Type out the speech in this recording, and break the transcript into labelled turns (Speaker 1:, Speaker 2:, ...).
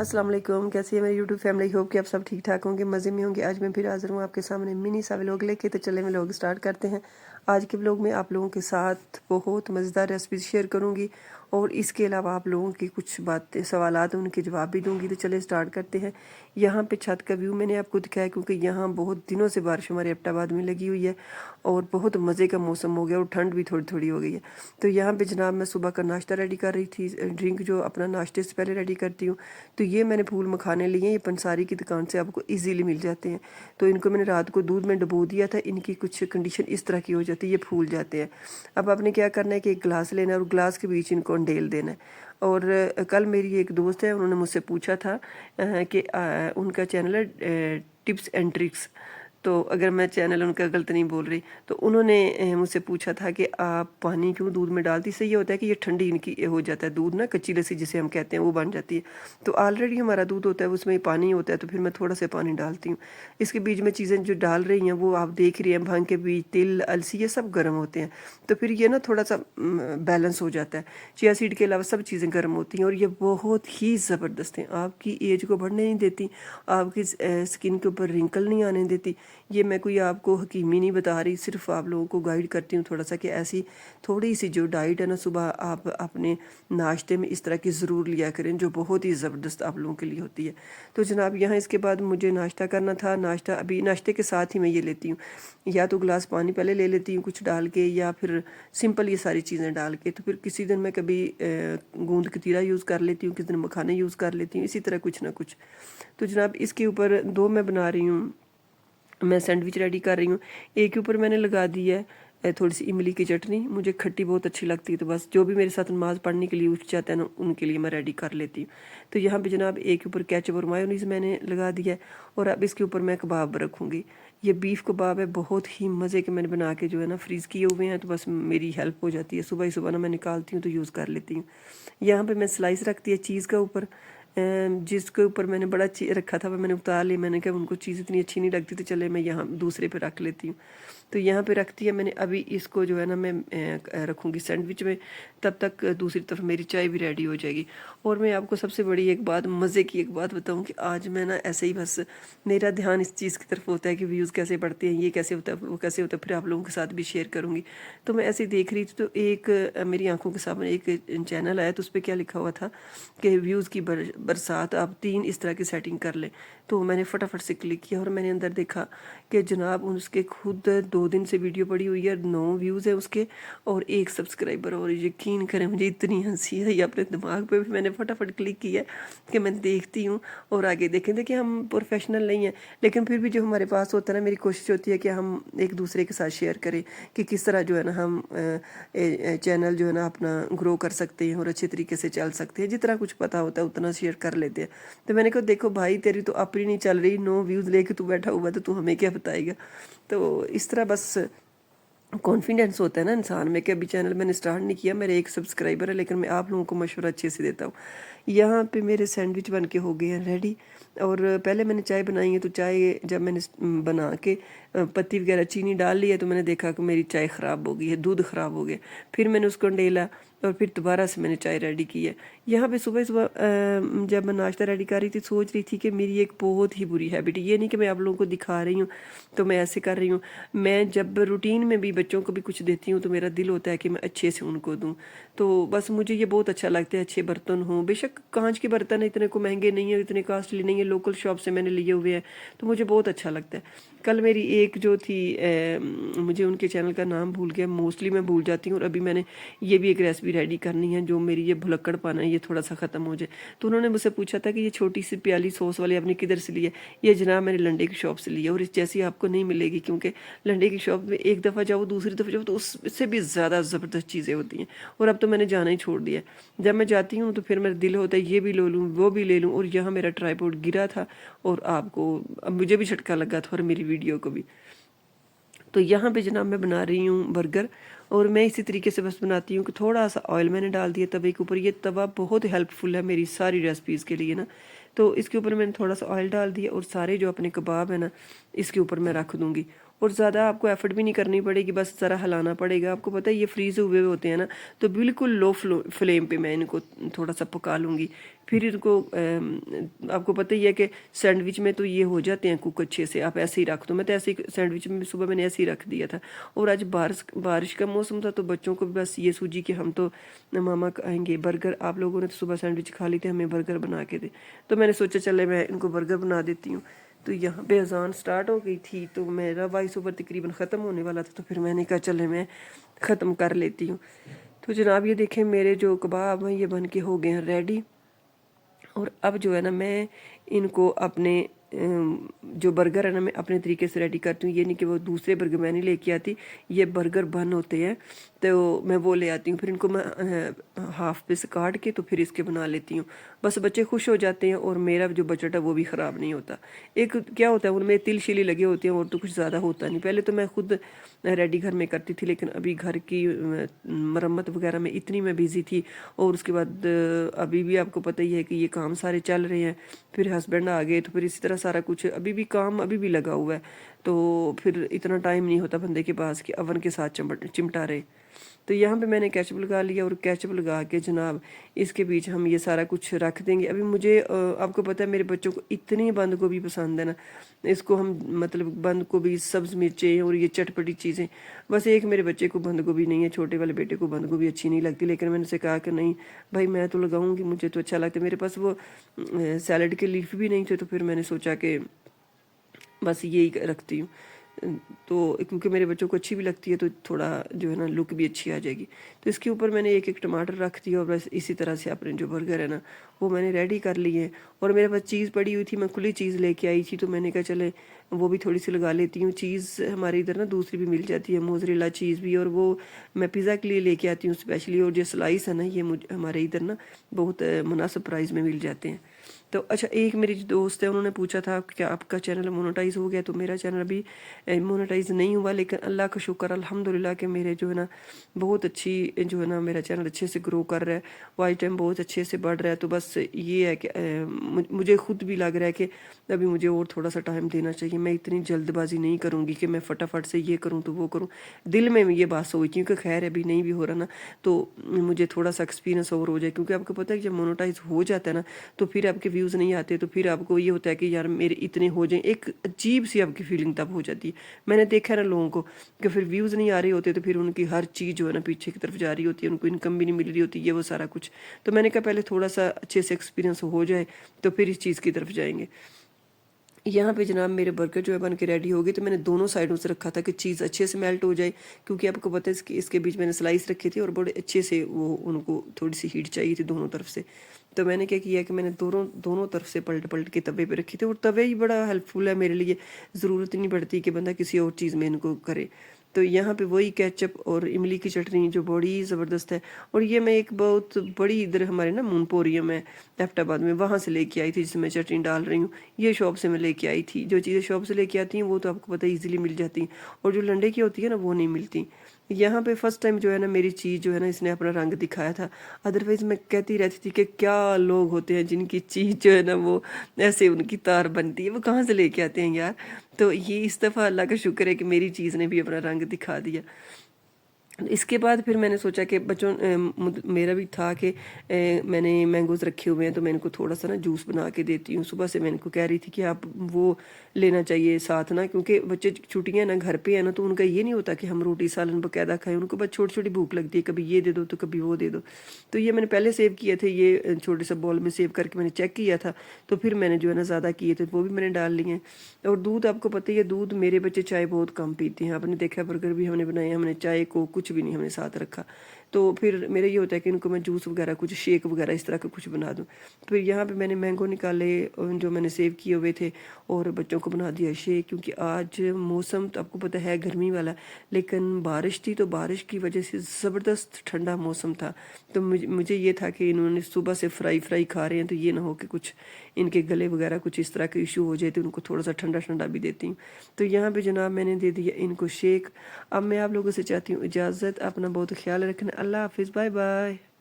Speaker 1: अस्सलाम वालेकुम। कैसी है मेरी यूट्यूब फैमिली? होप कि आप सब ठीक ठाक होंगे, मज़े में होंगे। आज मैं फिर हाजिर हूँ आपके सामने मिनी सा व्लॉग लेके। तो चले व्लॉग स्टार्ट करते हैं। आज के व्लॉग में आप लोगों के साथ बहुत मज़ेदार रेसिपी शेयर करूँगी और इसके अलावा आप लोगों की कुछ बातें सवालात उनके जवाब भी दूँगी। तो चले स्टार्ट करते हैं। यहाँ पे छत का व्यू मैंने आपको दिखाया क्योंकि यहाँ बहुत दिनों से बारिश हमारे एबटाबाद में लगी हुई है और बहुत मज़े का मौसम हो गया और ठंड भी थोड़ी थोड़ी हो गई है। तो यहाँ पे जनाब मैं सुबह का नाश्ता रेडी कर रही थी, ड्रिंक जो अपना नाश्ते से पहले रेडी करती हूँ। तो ये मैंने फूल मखाने लिए, ये पंसारी की दुकान से आपको इजीली मिल जाते हैं। तो इनको मैंने रात को दूध में डुबो दिया था। इनकी कुछ कंडीशन इस तरह की हो जाती है, ये फूल जाते हैं। अब आपने क्या करना है कि एक गिलास लेना है और गिलास के बीच इनको अंडेल देना है। और कल मेरी एक दोस्त है, उन्होंने मुझसे पूछा था कि उनका चैनल है टिप्स एंड ट्रिक्स। तो अगर मैं चैनल उनका गलत नहीं बोल रही, तो उन्होंने मुझसे पूछा था कि आप पानी क्यों दूध में डालती। इससे ये होता है कि ये ठंडी इनकी हो जाता है, दूध ना कच्ची लस्सी जिसे हम कहते हैं वो बन जाती है। तो ऑलरेडी हमारा दूध होता है, उसमें पानी होता है, तो फिर मैं थोड़ा सा पानी डालती हूँ। इसके बीच में चीज़ें जो डाल रही हैं वो आप देख रही हैं, भांग के बीज, तिल, अलसी, ये सब गर्म होते हैं। तो फिर ये ना थोड़ा सा बैलेंस हो जाता है। चिया सीड के अलावा सब चीज़ें गर्म होती हैं और ये बहुत ही ज़बरदस्त हैं। आपकी एज को बढ़ने नहीं देती, आपकी स्किन के ऊपर रिंकल नहीं आने देती। ये मैं कोई आपको हकीमी नहीं बता रही, सिर्फ आप लोगों को गाइड करती हूँ थोड़ा सा कि ऐसी थोड़ी सी जो डाइट है ना सुबह आप अपने नाश्ते में इस तरह की ज़रूर लिया करें, जो बहुत ही ज़बरदस्त आप लोगों के लिए होती है। तो जनाब यहाँ इसके बाद मुझे नाश्ता करना था। नाश्ता अभी नाश्ते के साथ ही मैं ये लेती हूँ, या तो गिलास पानी पहले ले लेती हूँ कुछ डाल के, या फिर सिंपल ये सारी चीज़ें डाल के। तो फिर किसी दिन मैं कभी गूंद कतीरा यूज़ कर लेती हूँ, किसी दिन मखाने यूज़ कर लेती हूँ, इसी तरह कुछ ना कुछ। तो जनाब इसके ऊपर दो मैं बना रही हूँ, मैं सैंडविच रेडी कर रही हूँ। एक के ऊपर मैंने लगा दी है थोड़ी सी इमली की चटनी, मुझे खट्टी बहुत अच्छी लगती है। तो बस जो भी मेरे साथ नमाज़ पढ़ने के लिए उठ जाता है ना, उनके लिए मैं रेडी कर लेती हूँ। तो यहाँ पे जनाब एक के ऊपर केचप और मायोनीज़ मैंने लगा दिया है और अब इसके ऊपर मैं कबाब रखूँगी। ये बीफ कबाब है, बहुत ही मज़े के मैंने बना के जो है ना फ्रीज़ किए हुए हैं। तो बस मेरी हेल्प हो जाती है, सुबह ही सुबह ना मैं निकालती हूँ तो यूज़ कर लेती हूँ। यहाँ पर मैं स्लाइस रखती है चीज़ का ऊपर, जिसके ऊपर मैंने बड़ा रखा था वो मैंने उतार लिया। मैंने कहा उनको चीज़ इतनी अच्छी नहीं लगती, तो चले मैं यहाँ दूसरे पे रख लेती हूँ। तो यहाँ पे रखती है मैंने। अभी इसको जो है ना मैं रखूँगी सैंडविच में, तब तक दूसरी तरफ मेरी चाय भी रेडी हो जाएगी। और मैं आपको सबसे बड़ी एक बात, मज़े की एक बात बताऊँ कि आज मैं ना ऐसे ही बस मेरा ध्यान इस चीज़ की तरफ होता है कि व्यूज़ कैसे बढ़ते हैं, ये कैसे होता है, वो कैसे होता है, फिर आप लोगों के साथ भी शेयर करूँगी। तो मैं ऐसे ही देख रही थी, तो एक मेरी आंखों के सामने एक चैनल आया, तो उस पर क्या लिखा हुआ था कि व्यूज़ की बरसात, आप 3 इस तरह की सेटिंग कर लें। तो मैंने फटाफट से क्लिक किया और मैंने अंदर देखा कि जनाब उसके खुद 2 दिन से वीडियो पड़ी हुई है, 9 व्यूज़ है उसके और 1 सब्सक्राइबर। और यकीन करें मुझे इतनी हंसी आई अपने दिमाग पे भी, मैंने फटाफट क्लिक किया कि मैं देखती हूँ और आगे देखें। देखिए हम प्रोफेशनल नहीं हैं, लेकिन फिर भी जो हमारे पास होता है ना, मेरी कोशिश होती है कि हम एक दूसरे के साथ शेयर करें कि किस तरह जो है ना हम चैनल जो है ना अपना ग्रो कर सकते हैं और अच्छे तरीके से चल सकते हैं। जितना कुछ पता होता है उतना शेयर कर लेते हैं। तो मैंने कहा देखो भाई, तेरी तो अपनी नहीं चल रही, 9 व्यूज़ लेके तू बैठा हुआ, तो तू हमें क्या बताएगा। तो इस तरह बस कॉन्फिडेंस होता है ना इंसान में कि अभी चैनल मैंने स्टार्ट नहीं किया, मेरे 1 सब्सक्राइबर है, लेकिन मैं आप लोगों को मशवरा अच्छे से देता हूँ। यहाँ पे मेरे सैंडविच बन के हो गए हैं रेडी। और पहले मैंने चाय बनाई है, तो चाय जब मैंने बना के पत्ती वगैरह चीनी डाल ली है, तो मैंने देखा कि मेरी चाय ख़राब हो गई है, दूध ख़राब हो गया। फिर मैंने उसको अंडेला और फिर दोबारा से मैंने चाय रेडी की है। यहाँ पे सुबह सुबह जब मैं नाश्ता रेडी कर रही थी, सोच रही थी कि मेरी एक बहुत ही बुरी हैबिट, ये नहीं कि मैं आप लोगों को दिखा रही हूँ तो मैं ऐसे कर रही हूँ, मैं जब रूटीन में भी बच्चों को भी कुछ देती हूँ तो मेरा दिल होता है कि मैं अच्छे से उनको दूँ। तो बस मुझे ये बहुत अच्छा लगता है, अच्छे बर्तन हों। बेशक कांच के बर्तन है, इतने को महंगे नहीं है, इतने कॉस्टली नहीं है, लोकल शॉप से मैंने लिए हुए हैं, तो मुझे बहुत अच्छा लगता है। कल मेरी एक जो थी मुझे उनके चैनल का नाम भूल गया, मोस्टली मैं भूल जाती हूँ। और अभी मैंने ये भी एक रेसिपी रेडी करनी है जो मेरी ये भुलक्कड़ पाना है ये थोड़ा सा ख़त्म हो जाए। तो उन्होंने मुझसे पूछा था कि ये छोटी सी प्याली सॉस वाली आपने किधर से ली है। ये जनाब मैंने लंडे की शॉप से ली है, और इस जैसी आपको नहीं मिलेगी, क्योंकि लंडे की शॉप में एक दफ़ा जाओ, दूसरी दफ़ा जाओ तो उससे भी ज़्यादा ज़बरदस्त चीज़ें होती हैं। और अब तो मैंने जाना ही छोड़ दिया। जब मैं जाती हूँ तो फिर मेरा दिल होता है ये भी ले लूँ, वो भी ले लूँ। और यहाँ मेरा ट्राइपॉड गिरा था और आपको, अब मुझे भी झटका लगा था और मेरी वीडियो को भी। तो यहाँ पे जनाब मैं बना रही हूँ बर्गर, और मैं इसी तरीके से बस बनाती हूँ कि थोड़ा सा ऑयल मैंने डाल दिया तवे के ऊपर। ये तवा बहुत हेल्पफुल है मेरी सारी रेसिपीज़ के लिए ना। तो इसके ऊपर मैंने थोड़ा सा ऑयल डाल दिया और सारे जो अपने कबाब है ना इसके ऊपर मैं रख दूँगी। और ज़्यादा आपको एफर्ट भी नहीं करनी पड़ेगी, बस ज़रा हिलाना पड़ेगा। आपको पता है ये फ्रीज़ हुए होते हैं ना, तो बिल्कुल लो फ्लेम पे मैं इनको थोड़ा सा पका लूँगी। फिर इनको आपको पता ही है कि सैंडविच में तो ये हो जाते हैं कुक अच्छे से, आप ऐसे ही रख दो। मैं तो ऐसे ही सैंडविच में सुबह मैंने ऐसे ही रख दिया था। और आज बारिश का मौसम था, तो बच्चों को भी बस ये सूझी कि हम तो मामा आएंगे बर्गर, आप लोगों ने तो सुबह सैंडविच खा ली थी, हमें बर्गर बना के दे। तो मैंने सोचा चले मैं इनको बर्गर बना देती हूँ। तो यहाँ पे अजान स्टार्ट हो गई थी, तो मेरा वॉइस ओवर तकरीबन ख़त्म होने वाला था, तो फिर मैंने कहा चले मैं ख़त्म कर लेती हूँ। तो जनाब ये देखें मेरे जो कबाब हैं ये बन के हो गए हैं रेडी। और अब जो है ना मैं इनको अपने जो बर्गर है ना मैं अपने तरीके से रेडी करती हूँ। ये नहीं कि वो दूसरे बर्गर मैं नहीं लेके आती, ये बर्गर बन होते हैं तो मैं वो ले आती हूँ। फिर इनको मैं हाफ पीस काट के तो फिर इसके बना लेती हूँ। बस बच्चे खुश हो जाते हैं और मेरा जो बजट है वो भी ख़राब नहीं होता। एक क्या होता है उनमें तिल शिली लगे होते हैं और तो कुछ ज़्यादा होता नहीं। पहले तो मैं खुद रेडी घर में करती थी, लेकिन अभी घर की मरम्मत वगैरह में इतनी मैं बिज़ी थी। और उसके बाद अभी भी आपको पता ही है कि ये काम सारे चल रहे हैं। फिर हस्बैंड आ गए तो फिर इसी तरह सारा कुछ अभी भी काम अभी भी लगा हुआ है, तो फिर इतना टाइम नहीं होता बंदे के पास कि अवन के साथ चिमटा रहे। तो यहाँ पे मैंने केचप लगा लिया और केचप लगा के जनाब इसके बीच हम ये सारा कुछ रख देंगे। अभी मुझे आपको पता है मेरे बच्चों को इतनी बंद गोभी पसंद है ना, इसको हम मतलब बंद गोभी सब्ज़ मिर्चें और ये चटपटी चीज़ें। बस एक मेरे बच्चे को बंद गोभी नहीं है, छोटे वाले बेटे को बंद गोभी अच्छी नहीं लगती, लेकिन मैंने उनसे कहा कि नहीं भाई मैं तो लगाऊंगी, मुझे तो अच्छा लगता है। मेरे पास वो सैलड के लीफ भी नहीं थे, तो फिर मैंने सोचा कि बस यही रखती हूँ। तो क्योंकि मेरे बच्चों को अच्छी भी लगती है तो थोड़ा जो है ना लुक भी अच्छी आ जाएगी। तो इसके ऊपर मैंने एक एक टमाटर रख दिया और बस इसी तरह से अपने जो बर्गर है ना वो मैंने रेडी कर लिए। और मेरे पास चीज़ पड़ी हुई थी, मैं खुली चीज़ लेके आई थी, तो मैंने कहा चले वो भी थोड़ी सी लगा लेती हूँ। चीज़ हमारे इधर ना दूसरी भी मिल जाती है, मोज़रेला चीज़ भी, और वो मैं पिज़्ज़ा के लिए लेके आती हूँ स्पेशली। और जो स्लाइस है ना ये मुझे हमारे इधर ना बहुत मुनासिब प्राइस में मिल जाते हैं। तो अच्छा एक मेरी जो दोस्त है उन्होंने पूछा था कि आपका चैनल मोनेटाइज हो गया, तो मेरा चैनल अभी मोनेटाइज नहीं हुआ, लेकिन अल्लाह का शुक्र अल्हम्दुलिल्लाह कि मेरे जो है ना बहुत अच्छी जो है ना मेरा चैनल अच्छे से ग्रो कर रहा है, वॉच टाइम बहुत अच्छे से बढ़ रहा है। तो बस ये है कि मुझे खुद भी लग रहा है कि अभी मुझे और थोड़ा सा टाइम देना चाहिए। मैं इतनी जल्दबाजी नहीं करूँगी कि मैं फटाफट से ये करूँ तो वो करूँ। दिल में ये बात सोचती हूँ कि खैर अभी नहीं भी हो रहा ना तो मुझे थोड़ा सा एक्सपीरियंस और हो जाए, क्योंकि आपको पता है जब मोनेटाइज हो जाता है ना तो फिर आपके व्यूज़ नहीं आते, तो फिर आपको ये होता है कि यार मेरे इतने हो जाएं, एक अजीब सी आपकी फीलिंग तब हो जाती है। मैंने देखा है ना लोगों को कि फिर व्यूज़ नहीं आ रहे होते तो फिर उनकी हर चीज़ जो है ना पीछे की तरफ जा रही होती है, उनको इनकम भी नहीं मिल रही होती, ये वो सारा कुछ। तो मैंने कहा पहले थोड़ा सा अच्छे से एक्सपीरियंस हो जाए तो फिर इस चीज़ की तरफ जाएंगे। यहाँ पे जनाब मेरे बर्गर जो है बन के रेडी हो गए। तो मैंने दोनों साइडों से रखा था कि चीज़ अच्छे से मेल्ट हो जाए, क्योंकि आपको पता है इसके बीच मैंने स्लाइस रखी थी और बड़े अच्छे से वो उनको थोड़ी सी हीट चाहिए थी दोनों तरफ से। तो मैंने क्या किया कि मैंने दोनों तरफ से पलट पलट के तवे पे रखी थी। और तवे ही बड़ा हेल्पफुल है मेरे लिए, ज़रूरत नहीं पड़ती कि बंदा किसी और चीज़ में इनको करे। तो यहाँ पे वही केचप और इमली की चटनी जो बड़ी ज़बरदस्त है। और ये मैं एक बहुत बड़ी इधर हमारे ना मूनपोरियम है एबटाबाद में, वहाँ से लेके आई थी जिसमें चटनी डाल रही हूँ। ये शॉप से मैं लेके आई थी। जो चीज़ें शॉप से लेके आती हैं वो तो आपको पता है ईजिली मिल जाती हैं, और जो लंडे की होती है ना वो नहीं मिलती। यहाँ पे फर्स्ट टाइम जो है ना मेरी चीज़ जो है ना इसने अपना रंग दिखाया था। अदरवाइज़ मैं कहती रहती थी कि क्या लोग होते हैं जिनकी चीज़ जो है ना वो ऐसे उनकी तार बनती है, वो कहाँ से लेके आते हैं यार। तो ये इस दफ़ा अल्लाह का शुक्र है कि मेरी चीज़ ने भी अपना रंग दिखा दिया। इसके बाद फिर मैंने सोचा कि बच्चों मेरा भी था कि मैंने मैंगोज़ रखे हुए हैं तो मैं इनको थोड़ा सा ना जूस बना के देती हूँ। सुबह से मैं इनको कह रही थी कि आप वो लेना चाहिए साथ ना, क्योंकि बच्चे छुट्टियाँ ना घर पे है ना तो उनका ये नहीं होता कि हम रोटी सालन बकायदा खाएं। उनको बस छोटी छोटी भूख लगती है, कभी ये दे दो तो कभी वो दे दो। तो ये मैंने पहले सेव किए थे, ये छोटे से बॉल में सेव करके मैंने चेक किया था, तो फिर मैंने जो है ना ज़्यादा किए थे वो भी मैंने डाल लिए। और दूध आपको पता ही है, दूध मेरे बच्चे चाय बहुत कम पीते हैं। आपने देखा बर्गर भी हमने बनाए, हमने चाय को कुछ भी नहीं हमने साथ रखा। तो फिर मेरा ये होता है कि इनको मैं जूस वगैरह कुछ शेक वगैरह इस तरह का कुछ बना दूँ। फिर यहाँ पे मैंने मैंगो निकाले जो मैंने सेव किए हुए थे और बच्चों को बना दिया शेक। क्योंकि आज मौसम तो आपको पता है गर्मी वाला, लेकिन बारिश थी तो बारिश की वजह से ज़बरदस्त ठंडा मौसम था। तो मुझे ये था कि इन्होंने सुबह से फ्राई खा रहे हैं तो ये ना हो कि कुछ इनके गले वगैरह कुछ इस तरह के इशू हो जाए, तो उनको थोड़ा सा ठंडा ठंडा भी देती हूँ। तो यहाँ पे जनाब मैंने दे दिया इनको शेक। अब मैं आप लोगों से चाहती हूँ इजाज़त, अपना बहुत ख्याल रखना। अल्लाह हाफिज़, बाय बाय।